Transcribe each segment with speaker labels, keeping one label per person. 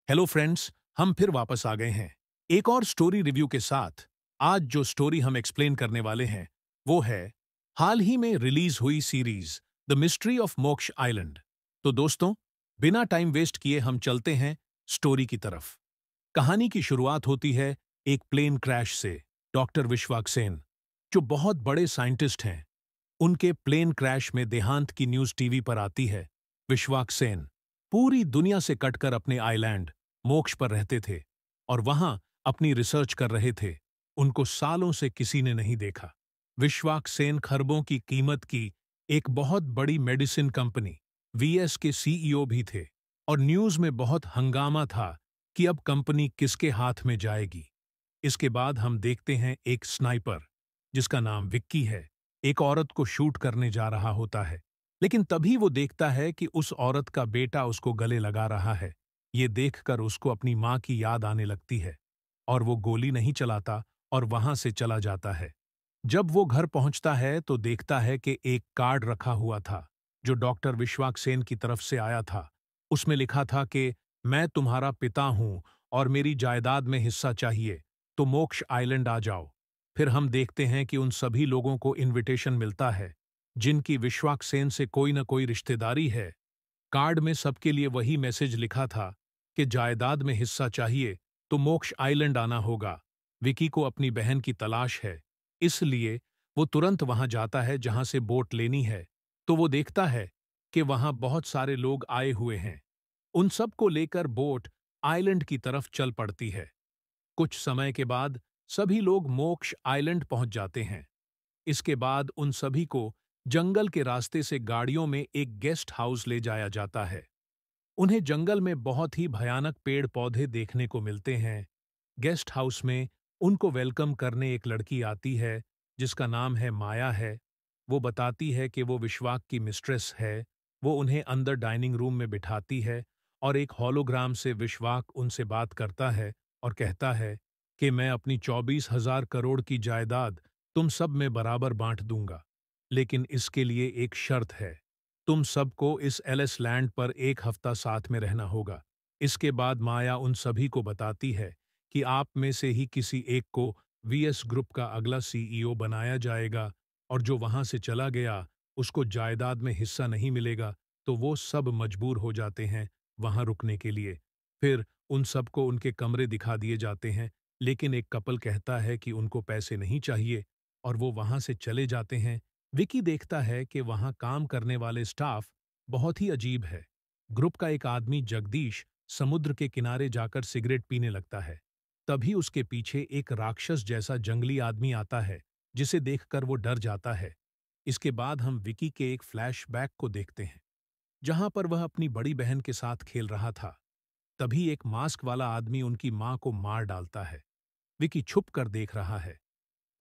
Speaker 1: Hello friends, हम फिर वापस आ गए हैं एक और स्टोरी रिव्यू के साथ। आज जो स्टोरी हम एक्सप्लेन करने वाले हैं वो है हाल ही में रिलीज हुई सीरीज द मिस्ट्री ऑफ मोक्ष आइलैंड। तो दोस्तों, बिना टाइम वेस्ट किए हम चलते हैं स्टोरी की तरफ। कहानी की शुरुआत होती है एक प्लेन क्रैश से। डॉक्टर विश्वाक सेन, जो बहुत बड़े साइंटिस्ट हैं, उनके प्लेन क्रैश में देहांत की न्यूज टीवी पर आती है। विश्वाक सेन पूरी दुनिया से कटकर अपने आइलैंड मोक्ष पर रहते थे और वहां अपनी रिसर्च कर रहे थे। उनको सालों से किसी ने नहीं देखा। विश्वाक सेन खरबों की कीमत की एक बहुत बड़ी मेडिसिन कंपनी वीएस के सीईओ भी थे और न्यूज में बहुत हंगामा था कि अब कंपनी किसके हाथ में जाएगी। इसके बाद हम देखते हैं एक स्नाइपर जिसका नाम विक्की है, एक औरत को शूट करने जा रहा होता है। लेकिन तभी वो देखता है कि उस औरत का बेटा उसको गले लगा रहा है। ये देखकर उसको अपनी माँ की याद आने लगती है और वो गोली नहीं चलाता और वहां से चला जाता है। जब वो घर पहुंचता है तो देखता है कि एक कार्ड रखा हुआ था जो डॉक्टर विश्वाक सेन की तरफ से आया था। उसमें लिखा था कि मैं तुम्हारा पिता हूं और मेरी जायदाद में हिस्सा चाहिए, तो मोक्ष आइलैंड आ जाओ। फिर हम देखते हैं कि उन सभी लोगों को इनविटेशन मिलता है जिनकी विश्वाक सेन से कोई न कोई रिश्तेदारी है। कार्ड में सबके लिए वही मैसेज लिखा था कि जायदाद में हिस्सा चाहिए तो मोक्ष आइलैंड आना होगा। विकी को अपनी बहन की तलाश है, इसलिए वो तुरंत वहां जाता है जहां से बोट लेनी है। तो वो देखता है कि वहां बहुत सारे लोग आए हुए हैं। उन सब को लेकर बोट आइलैंड की तरफ चल पड़ती है। कुछ समय के बाद सभी लोग मोक्ष आइलैंड पहुंच जाते हैं। इसके बाद उन सभी को जंगल के रास्ते से गाड़ियों में एक गेस्ट हाउस ले जाया जाता है। उन्हें जंगल में बहुत ही भयानक पेड़ पौधे देखने को मिलते हैं। गेस्ट हाउस में उनको वेलकम करने एक लड़की आती है जिसका नाम है माया है। वो बताती है कि वो विश्वाक की मिस्ट्रेस है। वो उन्हें अंदर डाइनिंग रूम में बिठाती है और एक हॉलोग्राम से विश्वाक उनसे बात करता है और कहता है कि मैं अपनी 24,000 करोड़ की जायदाद तुम सब में बराबर बांट दूंगा, लेकिन इसके लिए एक शर्त है। तुम सबको इस एलिस लैंड पर एक हफ्ता साथ में रहना होगा। इसके बाद माया उन सभी को बताती है कि आप में से ही किसी एक को वीएस ग्रुप का अगला सीईओ बनाया जाएगा और जो वहां से चला गया उसको जायदाद में हिस्सा नहीं मिलेगा। तो वो सब मजबूर हो जाते हैं वहां रुकने के लिए। फिर उन सबको उनके कमरे दिखा दिए जाते हैं, लेकिन एक कपल कहता है कि उनको पैसे नहीं चाहिए और वो वहां से चले जाते हैं। विकी देखता है कि वहां काम करने वाले स्टाफ बहुत ही अजीब है। ग्रुप का एक आदमी जगदीश समुद्र के किनारे जाकर सिगरेट पीने लगता है। तभी उसके पीछे एक राक्षस जैसा जंगली आदमी आता है जिसे देखकर वो डर जाता है। इसके बाद हम विकी के एक फ्लैशबैक को देखते हैं जहां पर वह अपनी बड़ी बहन के साथ खेल रहा था। तभी एक मास्क वाला आदमी उनकी मां को मार डालता है। विकी छुप कर देख रहा है।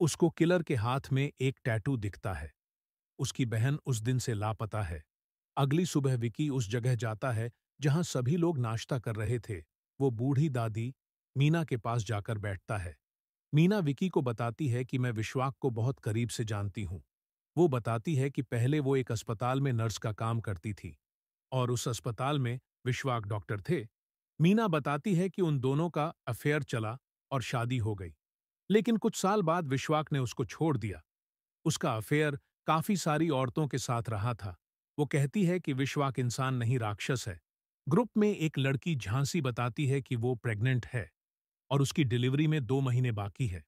Speaker 1: उसको किलर के हाथ में एक टैटू दिखता है। उसकी बहन उस दिन से लापता है। अगली सुबह विकी उस जगह जाता है जहां सभी लोग नाश्ता कर रहे थे। वो बूढ़ी दादी मीना के पास जाकर बैठता है। मीना विकी को बताती है कि मैं विश्वाक को बहुत करीब से जानती हूँ। वो बताती है कि पहले वो एक अस्पताल में नर्स का काम करती थी और उस अस्पताल में विश्वाक डॉक्टर थे। मीना बताती है कि उन दोनों का अफेयर चला और शादी हो गई, लेकिन कुछ साल बाद विश्वाक ने उसको छोड़ दिया। उसका अफेयर काफी सारी औरतों के साथ रहा था। वो कहती है कि विश्वाक इंसान नहीं, राक्षस है। ग्रुप में एक लड़की झांसी बताती है कि वो प्रेग्नेंट है और उसकी डिलीवरी में 2 महीने बाकी है।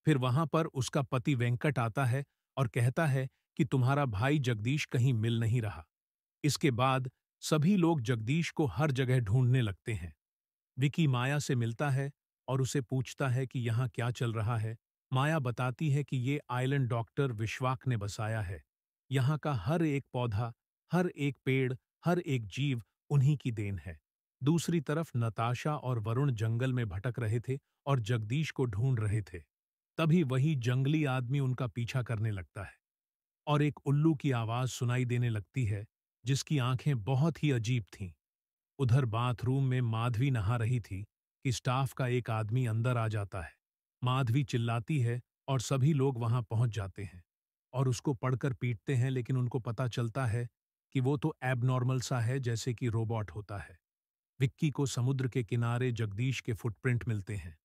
Speaker 1: फिर वहां पर उसका पति वेंकट आता है और कहता है कि तुम्हारा भाई जगदीश कहीं मिल नहीं रहा। इसके बाद सभी लोग जगदीश को हर जगह ढूंढने लगते हैं। विकी माया से मिलता है और उसे पूछता है कि यहाँ क्या चल रहा है। माया बताती है कि ये आइलैंड डॉक्टर विश्वाक ने बसाया है। यहाँ का हर एक पौधा, हर एक पेड़, हर एक जीव उन्हीं की देन है। दूसरी तरफ नताशा और वरुण जंगल में भटक रहे थे और जगदीश को ढूंढ रहे थे। तभी वही जंगली आदमी उनका पीछा करने लगता है और एक उल्लू की आवाज सुनाई देने लगती है जिसकी आंखें बहुत ही अजीब थीं। उधर बाथरूम में माधवी नहा रही थी कि स्टाफ का एक आदमी अंदर आ जाता है। माधवी चिल्लाती है और सभी लोग वहां पहुंच जाते हैं और उसको पढ़कर पीटते हैं, लेकिन उनको पता चलता है कि वो तो एबनॉर्मल सा है, जैसे कि रोबोट होता है। विक्की को समुद्र के किनारे जगदीश के फुटप्रिंट मिलते हैं।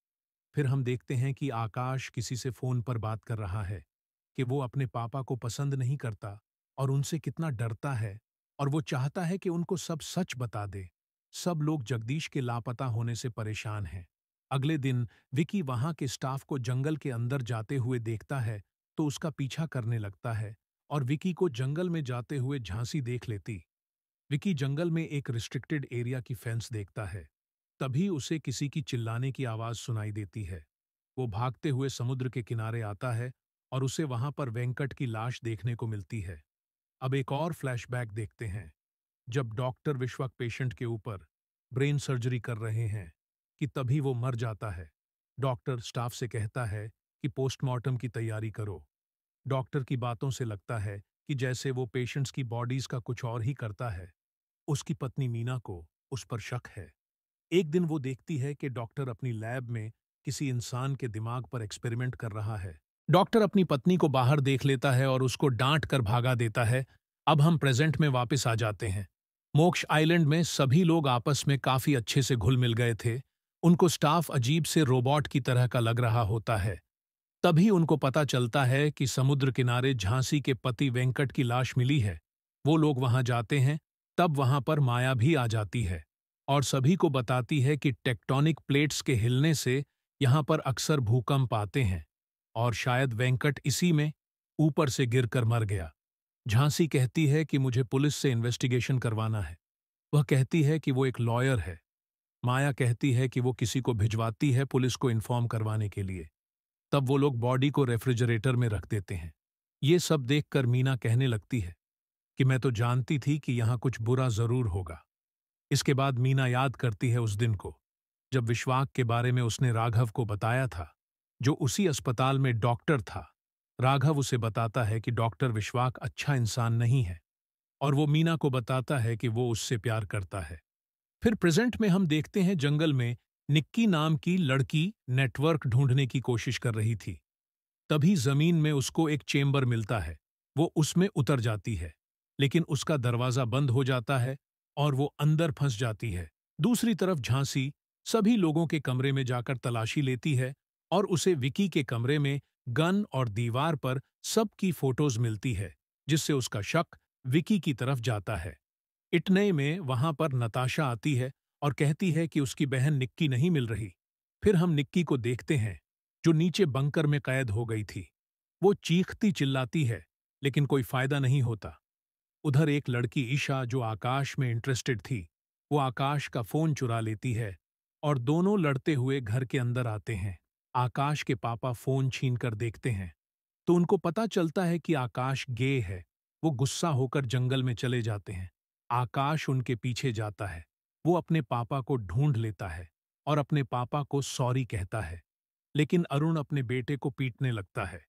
Speaker 1: फिर हम देखते हैं कि आकाश किसी से फोन पर बात कर रहा है कि वो अपने पापा को पसंद नहीं करता और उनसे कितना डरता है, और वो चाहता है कि उनको सब सच बता दे। सब लोग जगदीश के लापता होने से परेशान हैं। अगले दिन विकी वहां के स्टाफ को जंगल के अंदर जाते हुए देखता है तो उसका पीछा करने लगता है, और विकी को जंगल में जाते हुए झांसी देख लेती। विकी जंगल में एक रिस्ट्रिक्टेड एरिया की फेंस देखता है। तभी उसे किसी की चिल्लाने की आवाज सुनाई देती है। वो भागते हुए समुद्र के किनारे आता है और उसे वहां पर वेंकट की लाश देखने को मिलती है। अब एक और फ्लैशबैक देखते हैं, जब डॉक्टर विश्वक पेशेंट के ऊपर ब्रेन सर्जरी कर रहे हैं कि तभी वो मर जाता है। डॉक्टर स्टाफ से कहता है कि पोस्टमार्टम की तैयारी करो। डॉक्टर की बातों से लगता है कि जैसे वो पेशेंट्स की बॉडीज का कुछ और ही करता है। उसकी पत्नी मीना को उस पर शक है। एक दिन वो देखती है कि डॉक्टर अपनी लैब में किसी इंसान के दिमाग पर एक्सपेरिमेंट कर रहा है। डॉक्टर अपनी पत्नी को बाहर देख लेता है और उसको डांट कर भागा देता है। अब हम प्रेजेंट में वापस आ जाते हैं। मोक्ष आइलैंड में सभी लोग आपस में काफी अच्छे से घुल मिल गए थे। उनको स्टाफ अजीब से रोबोट की तरह का लग रहा होता है। तभी उनको पता चलता है कि समुद्र किनारे झांसी के पति वेंकट की लाश मिली है। वो लोग वहां जाते हैं, तब वहां पर माया भी आ जाती है और सभी को बताती है कि टेक्टोनिक प्लेट्स के हिलने से यहाँ पर अक्सर भूकंप आते हैं, और शायद वेंकट इसी में ऊपर से गिरकर मर गया। झांसी कहती है कि मुझे पुलिस से इन्वेस्टिगेशन करवाना है। वह कहती है कि वो एक लॉयर है। माया कहती है कि वो किसी को भिजवाती है पुलिस को इन्फॉर्म करवाने के लिए। तब वो लोग बॉडी को रेफ्रिजरेटर में रख देते हैं। ये सब देखकर मीना कहने लगती है कि मैं तो जानती थी कि यहाँ कुछ बुरा जरूर होगा। इसके बाद मीना याद करती है उस दिन को, जब विश्वाक के बारे में उसने राघव को बताया था, जो उसी अस्पताल में डॉक्टर था। राघव उसे बताता है कि डॉक्टर विश्वाक अच्छा इंसान नहीं है, और वो मीना को बताता है कि वो उससे प्यार करता है। फिर प्रेजेंट में हम देखते हैं जंगल में निक्की नाम की लड़की नेटवर्क ढूंढने की कोशिश कर रही थी। तभी जमीन में उसको एक चेम्बर मिलता है। वो उसमें उतर जाती है, लेकिन उसका दरवाजा बंद हो जाता है और वो अंदर फंस जाती है। दूसरी तरफ झांसी सभी लोगों के कमरे में जाकर तलाशी लेती है और उसे विकी के कमरे में गन और दीवार पर सबकी फोटोज मिलती है, जिससे उसका शक विकी की तरफ जाता है। इतने में वहां पर नताशा आती है और कहती है कि उसकी बहन निक्की नहीं मिल रही। फिर हम निक्की को देखते हैं, जो नीचे बंकर में कैद हो गई थी। वो चीखती चिल्लाती है, लेकिन कोई फायदा नहीं होता। उधर एक लड़की ईशा, जो आकाश में इंटरेस्टेड थी, वो आकाश का फोन चुरा लेती है और दोनों लड़ते हुए घर के अंदर आते हैं। आकाश के पापा फोन छीन कर देखते हैं तो उनको पता चलता है कि आकाश गे है। वो गुस्सा होकर जंगल में चले जाते हैं। आकाश उनके पीछे जाता है। वो अपने पापा को ढूंढ लेता है और अपने पापा को सॉरी कहता है, लेकिन अरुण अपने बेटे को पीटने लगता है।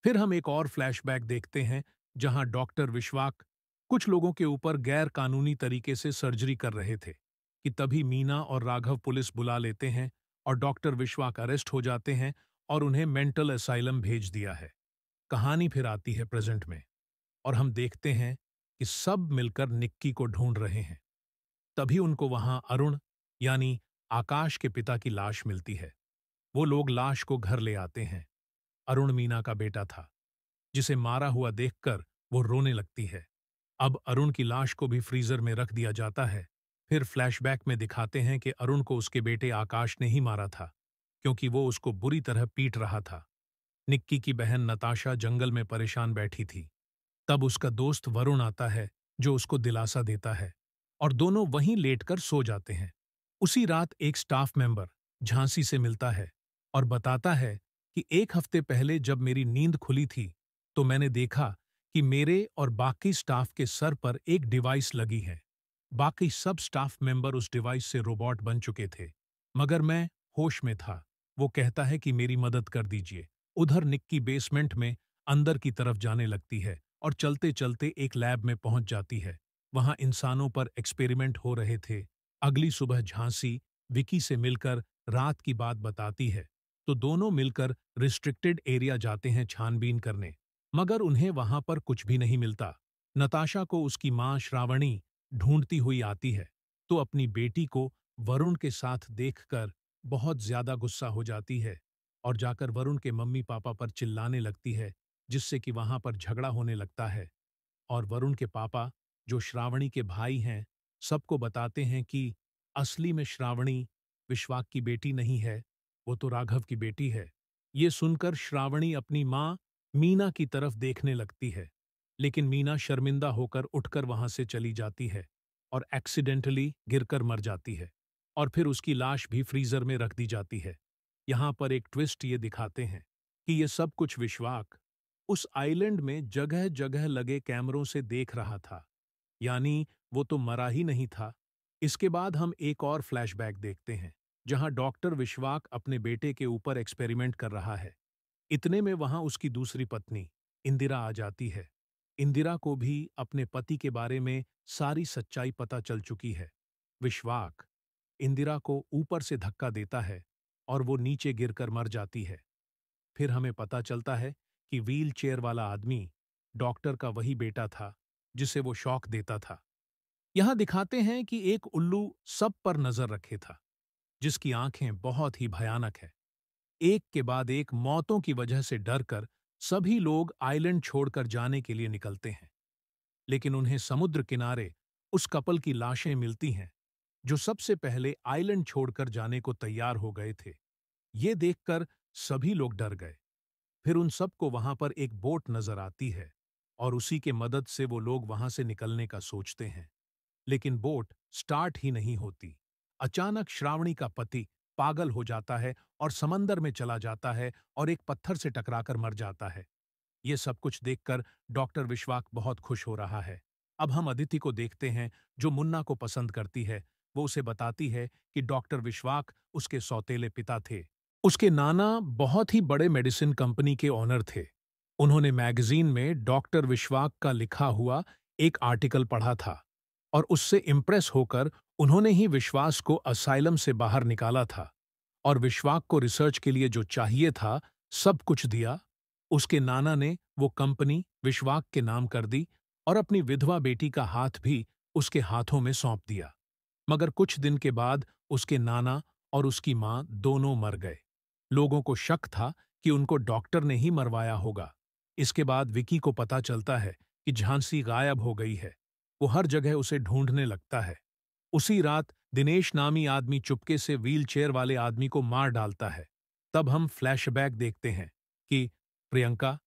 Speaker 1: फिर हम एक और फ्लैशबैक देखते हैं, जहां डॉक्टर विश्वाक कुछ लोगों के ऊपर गैर कानूनी तरीके से सर्जरी कर रहे थे कि तभी मीना और राघव पुलिस बुला लेते हैं और डॉक्टर विश्वाक अरेस्ट हो जाते हैं और उन्हें मेंटल असाइलम भेज दिया है। कहानी फिर आती है प्रेजेंट में और हम देखते हैं कि सब मिलकर निक्की को ढूंढ रहे हैं। तभी उनको वहां अरुण यानी आकाश के पिता की लाश मिलती है। वो लोग लाश को घर ले आते हैं। अरुण मीना का बेटा था, जिसे मारा हुआ देखकर वो रोने लगती है। अब अरुण की लाश को भी फ्रीजर में रख दिया जाता है। फिर फ्लैशबैक में दिखाते हैं कि अरुण को उसके बेटे आकाश ने ही मारा था, क्योंकि वो उसको बुरी तरह पीट रहा था। निक्की की बहन नताशा जंगल में परेशान बैठी थी। तब उसका दोस्त वरुण आता है, जो उसको दिलासा देता है, और दोनों वहीं लेटकर सो जाते हैं। उसी रात एक स्टाफ मेंबर झांसी से मिलता है और बताता है कि एक हफ्ते पहले जब मेरी नींद खुली थी तो मैंने देखा कि मेरे और बाकी स्टाफ के सर पर एक डिवाइस लगी है। बाकी सब स्टाफ मेंबर उस डिवाइस से रोबोट बन चुके थे, मगर मैं होश में था। वो कहता है कि मेरी मदद कर दीजिए। उधर निक्की बेसमेंट में अंदर की तरफ जाने लगती है और चलते चलते एक लैब में पहुंच जाती है। वहां इंसानों पर एक्सपेरिमेंट हो रहे थे। अगली सुबह झांसी विकी से मिलकर रात की बात बताती है, तो दोनों मिलकर रिस्ट्रिक्टेड एरिया जाते हैं छानबीन करने, मगर उन्हें वहां पर कुछ भी नहीं मिलता। नताशा को उसकी मां श्रावणी ढूंढती हुई आती है, तो अपनी बेटी को वरुण के साथ देखकर बहुत ज्यादा गुस्सा हो जाती है और जाकर वरुण के मम्मी पापा पर चिल्लाने लगती है, जिससे कि वहां पर झगड़ा होने लगता है। और वरुण के पापा, जो श्रावणी के भाई हैं, सबको बताते हैं कि असली में श्रावणी विश्वाक की बेटी नहीं है, वो तो राघव की बेटी है। ये सुनकर श्रावणी अपनी माँ मीना की तरफ देखने लगती है, लेकिन मीना शर्मिंदा होकर उठकर वहां से चली जाती है और एक्सीडेंटली गिरकर मर जाती है और फिर उसकी लाश भी फ्रीजर में रख दी जाती है। यहां पर एक ट्विस्ट ये दिखाते हैं कि ये सब कुछ विश्वाक उस आइलैंड में जगह जगह लगे कैमरों से देख रहा था, यानी वो तो मरा ही नहीं था। इसके बाद हम एक और फ्लैशबैक देखते हैं, जहां डॉक्टर विश्वाक अपने बेटे के ऊपर एक्सपेरिमेंट कर रहा है। इतने में वहां उसकी दूसरी पत्नी इंदिरा आ जाती है। इंदिरा को भी अपने पति के बारे में सारी सच्चाई पता चल चुकी है। विश्वाक इंदिरा को ऊपर से धक्का देता है और वो नीचे गिरकर मर जाती है। फिर हमें पता चलता है कि व्हील चेयर वाला आदमी डॉक्टर का वही बेटा था जिसे वो शॉक देता था। यहां दिखाते हैं कि एक उल्लू सब पर नजर रखे था, जिसकी आंखें बहुत ही भयानक है। एक के बाद एक मौतों की वजह से डरकर सभी लोग आइलैंड छोड़कर जाने के लिए निकलते हैं, लेकिन उन्हें समुद्र किनारे उस कपल की लाशें मिलती हैं जो सबसे पहले आइलैंड छोड़कर जाने को तैयार हो गए थे। ये देखकर सभी लोग डर गए। फिर उन सबको वहां पर एक बोट नजर आती है और उसी के मदद से वो लोग वहां से निकलने का सोचते हैं, लेकिन बोट स्टार्ट ही नहीं होती। अचानक श्रावणी का पति पागल हो जाता है और समंदर में चला जाता है और एक पत्थर से टकराकर मर जाता है। ये सब कुछ देखकर डॉक्टर विश्वाक बहुत खुश हो रहा है। अब हम अदिति को देखते हैं, जो मुन्ना को पसंद करती है। वो उसे बताती है कि डॉक्टर विश्वाक उसके सौतेले पिता थे। उसके नाना बहुत ही बड़े मेडिसिन कंपनी के ओनर थे। उन्होंने मैगजीन में डॉक्टर विश्वाक का लिखा हुआ एक आर्टिकल पढ़ा था और उससे इम्प्रेस होकर उन्होंने ही विश्वास को असाइलम से बाहर निकाला था और विश्वाक को रिसर्च के लिए जो चाहिए था सब कुछ दिया। उसके नाना ने वो कंपनी विश्वाक के नाम कर दी और अपनी विधवा बेटी का हाथ भी उसके हाथों में सौंप दिया। मगर कुछ दिन के बाद उसके नाना और उसकी मां दोनों मर गए। लोगों को शक था कि उनको डॉक्टर ने ही मरवाया होगा। इसके बाद विकी को पता चलता है कि झांसी गायब हो गई है। वो हर जगह उसे ढूंढने लगता है। उसी रात दिनेश नामी आदमी चुपके से व्हील चेयर वाले आदमी को मार डालता है। तब हम फ्लैशबैक देखते हैं कि प्रियंका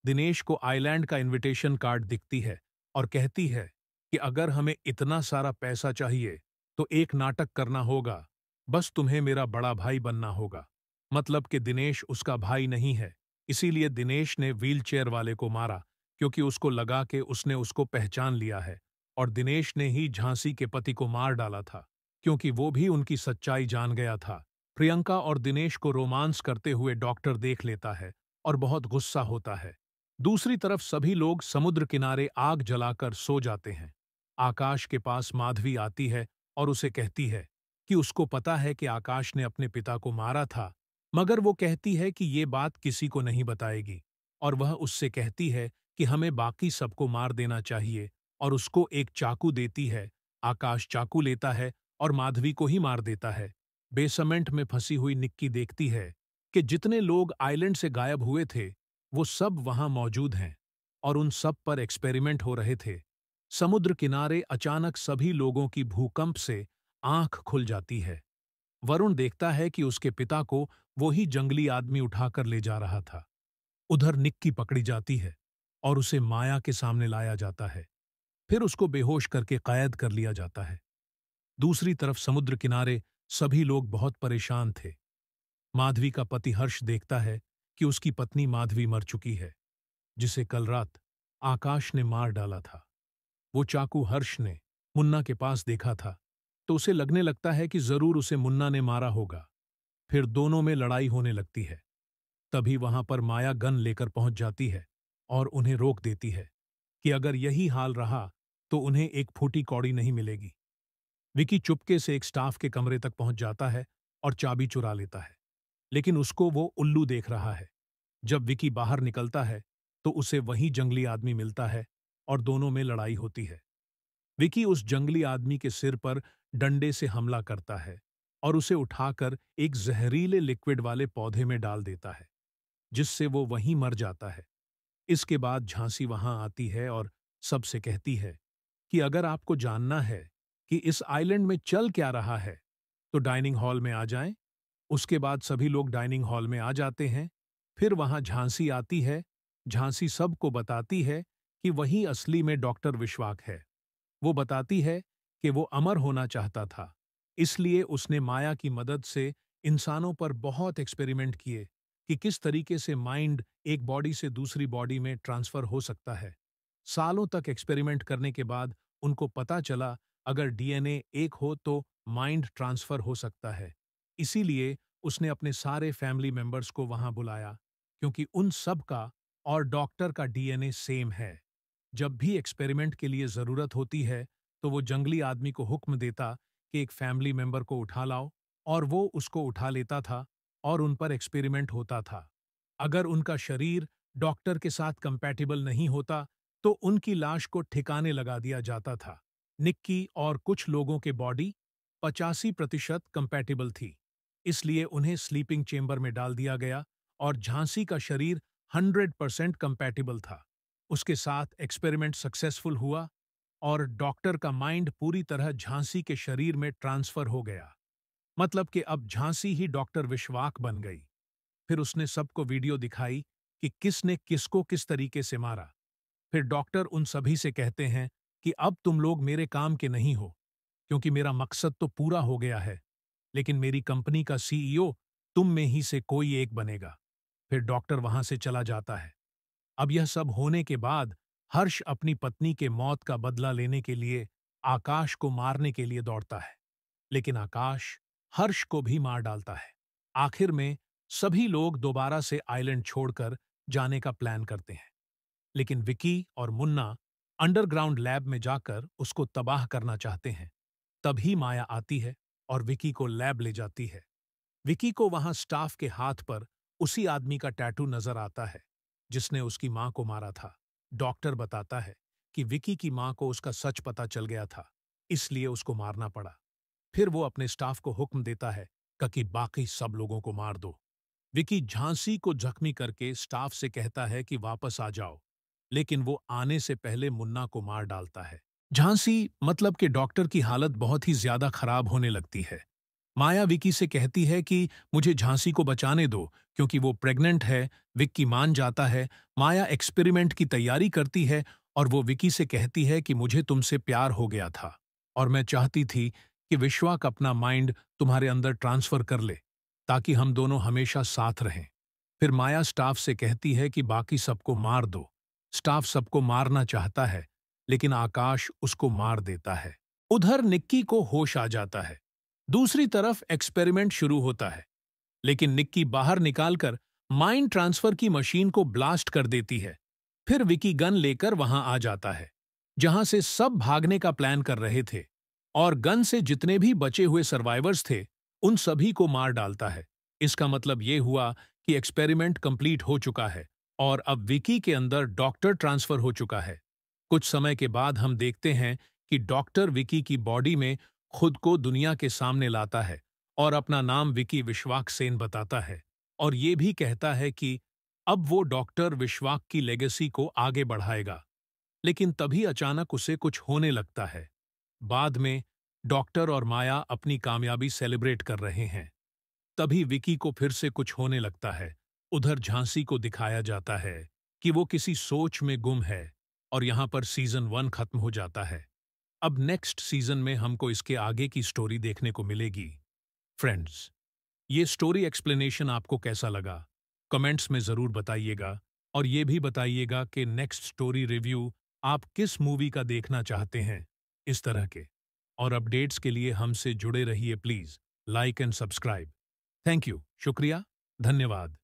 Speaker 1: दिनेश को आइलैंड का इनविटेशन कार्ड दिखती है और कहती है कि अगर हमें इतना सारा पैसा चाहिए तो एक नाटक करना होगा, बस तुम्हें मेरा बड़ा भाई बनना होगा। मतलब कि दिनेश उसका भाई नहीं है। इसीलिए दिनेश ने व्हील चेयर वाले को मारा, क्योंकि उसको लगा कि उसने उसको पहचान लिया है। और दिनेश ने ही झांसी के पति को मार डाला था, क्योंकि वो भी उनकी सच्चाई जान गया था। प्रियंका और दिनेश को रोमांस करते हुए डॉक्टर देख लेता है और बहुत गुस्सा होता है। दूसरी तरफ सभी लोग समुद्र किनारे आग जलाकर सो जाते हैं। आकाश के पास माधवी आती है और उसे कहती है कि उसको पता है कि आकाश ने अपने पिता को मारा था, मगर वो कहती है कि ये बात किसी को नहीं बताएगी। और वह उससे कहती है कि हमें बाकी सबको मार देना चाहिए और उसको एक चाकू देती है। आकाश चाकू लेता है और माधवी को ही मार देता है। बेसमेंट में फंसी हुई निक्की देखती है कि जितने लोग आइलैंड से गायब हुए थे वो सब वहां मौजूद हैं और उन सब पर एक्सपेरिमेंट हो रहे थे। समुद्र किनारे अचानक सभी लोगों की भूकंप से आंख खुल जाती है। वरुण देखता है कि उसके पिता को वही जंगली आदमी उठाकर ले जा रहा था। उधर निक्की पकड़ी जाती है और उसे माया के सामने लाया जाता है। फिर उसको बेहोश करके कैद कर लिया जाता है। दूसरी तरफ समुद्र किनारे सभी लोग बहुत परेशान थे। माधवी का पति हर्ष देखता है कि उसकी पत्नी माधवी मर चुकी है, जिसे कल रात आकाश ने मार डाला था। वो चाकू हर्ष ने मुन्ना के पास देखा था, तो उसे लगने लगता है कि जरूर उसे मुन्ना ने मारा होगा। फिर दोनों में लड़ाई होने लगती है। तभी वहां पर माया गन लेकर पहुंच जाती है और उन्हें रोक देती है कि अगर यही हाल रहा तो उन्हें एक फूटी कौड़ी नहीं मिलेगी। विकी चुपके से एक स्टाफ के कमरे तक पहुंच जाता है और चाबी चुरा लेता है, लेकिन उसको वो उल्लू देख रहा है। जब विकी बाहर निकलता है तो उसे वही जंगली आदमी मिलता है और दोनों में लड़ाई होती है। विकी उस जंगली आदमी के सिर पर डंडे से हमला करता है और उसे उठाकर एक जहरीले लिक्विड वाले पौधे में डाल देता है, जिससे वो वहीं मर जाता है। इसके बाद झांसी वहां आती है और सबसे कहती है कि अगर आपको जानना है कि इस आइलैंड में चल क्या रहा है, तो डाइनिंग हॉल में आ जाएं। उसके बाद सभी लोग डाइनिंग हॉल में आ जाते हैं। फिर वहां झांसी आती है। झांसी सबको बताती है कि वही असली में डॉक्टर विश्वाक है। वो बताती है कि वो अमर होना चाहता था, इसलिए उसने माया की मदद से इंसानों पर बहुत एक्सपेरिमेंट किए कि किस तरीके से माइंड एक बॉडी से दूसरी बॉडी में ट्रांसफर हो सकता है। सालों तक एक्सपेरिमेंट करने के बाद उनको पता चला अगर डीएनए एक हो तो माइंड ट्रांसफर हो सकता है। इसीलिए उसने अपने सारे फैमिली मेंबर्स को वहां बुलाया, क्योंकि उन सब का और डॉक्टर का डीएनए सेम है। जब भी एक्सपेरिमेंट के लिए जरूरत होती है, तो वो जंगली आदमी को हुक्म देता कि एक फैमिली मेंबर को उठा लाओ, और वो उसको उठा लेता था और उन पर एक्सपेरिमेंट होता था। अगर उनका शरीर डॉक्टर के साथ कंपैटिबल नहीं होता, तो उनकी लाश को ठिकाने लगा दिया जाता था। निक्की और कुछ लोगों के बॉडी 85% कंपैटिबल थी, इसलिए उन्हें स्लीपिंग चेंबर में डाल दिया गया, और झांसी का शरीर 100% कंपैटिबल था। उसके साथ एक्सपेरिमेंट सक्सेसफुल हुआ और डॉक्टर का माइंड पूरी तरह झांसी के शरीर में ट्रांसफर हो गया। मतलब कि अब झांसी ही डॉक्टर विश्वाक बन गई। फिर उसने सबको वीडियो दिखाई कि किसने किसको किस तरीके से मारा। फिर डॉक्टर उन सभी से कहते हैं कि अब तुम लोग मेरे काम के नहीं हो, क्योंकि मेरा मकसद तो पूरा हो गया है, लेकिन मेरी कंपनी का सीईओ तुम में ही से कोई एक बनेगा। फिर डॉक्टर वहां से चला जाता है। अब यह सब होने के बाद हर्ष अपनी पत्नी के मौत का बदला लेने के लिए आकाश को मारने के लिए दौड़ता है, लेकिन आकाश हर्ष को भी मार डालता है। आखिर में सभी लोग दोबारा से आइलैंड छोड़कर जाने का प्लान करते हैं, लेकिन विकी और मुन्ना अंडरग्राउंड लैब में जाकर उसको तबाह करना चाहते हैं। तभी माया आती है और विकी को लैब ले जाती है। विकी को वहां स्टाफ के हाथ पर उसी आदमी का टैटू नजर आता है जिसने उसकी मां को मारा था। डॉक्टर बताता है कि विकी की मां को उसका सच पता चल गया था, इसलिए उसको मारना पड़ा। फिर वो अपने स्टाफ को हुक्म देता है कि बाकी सब लोगों को मार दो। विकी झांसी को जख्मी करके स्टाफ से कहता है कि वापस आ जाओ, लेकिन वो आने से पहले मुन्ना को मार डालता है। झांसी मतलब कि डॉक्टर की हालत बहुत ही ज्यादा खराब होने लगती है। माया विकी से कहती है कि मुझे झांसी को बचाने दो, क्योंकि वो प्रेग्नेंट है। विक्की मान जाता है। माया एक्सपेरिमेंट की तैयारी करती है और वो विकी से कहती है कि मुझे तुमसे प्यार हो गया था और मैं चाहती थी कि विश्वाक अपना माइंड तुम्हारे अंदर ट्रांसफर कर ले, ताकि हम दोनों हमेशा साथ रहें। फिर माया स्टाफ से कहती है कि बाकी सबको मार दो। स्टाफ सबको मारना चाहता है, लेकिन आकाश उसको मार देता है। उधर निक्की को होश आ जाता है। दूसरी तरफ एक्सपेरिमेंट शुरू होता है, लेकिन निक्की बाहर निकालकर माइंड ट्रांसफर की मशीन को ब्लास्ट कर देती है। फिर विकी गन लेकर वहां आ जाता है, जहां से सब भागने का प्लान कर रहे थे, और गन से जितने भी बचे हुए सर्वाइवर्स थे उन सभी को मार डालता है। इसका मतलब ये हुआ कि एक्सपेरिमेंट कंप्लीट हो चुका है और अब विकी के अंदर डॉक्टर ट्रांसफर हो चुका है। कुछ समय के बाद हम देखते हैं कि डॉक्टर विकी की बॉडी में खुद को दुनिया के सामने लाता है और अपना नाम विकी विश्वाक सेन बताता है, और ये भी कहता है कि अब वो डॉक्टर विश्वाक की लेगेसी को आगे बढ़ाएगा। लेकिन तभी अचानक उसे कुछ होने लगता है। बाद में डॉक्टर और माया अपनी कामयाबी सेलिब्रेट कर रहे हैं। तभी विकी को फिर से कुछ होने लगता है। उधर झांसी को दिखाया जाता है कि वो किसी सोच में गुम है, और यहां पर सीजन 1 खत्म हो जाता है। अब नेक्स्ट सीजन में हमको इसके आगे की स्टोरी देखने को मिलेगी। फ्रेंड्स, ये स्टोरी एक्सप्लेनेशन आपको कैसा लगा? कमेंट्स में जरूर बताइएगा, और ये भी बताइएगा कि नेक्स्ट स्टोरी रिव्यू आप किस मूवी का देखना चाहते हैं, इस तरह के। और अपडेट्स के लिए हमसे जुड़े रहिए please. Like and subscribe. Thank you, शुक्रिया, धन्यवाद।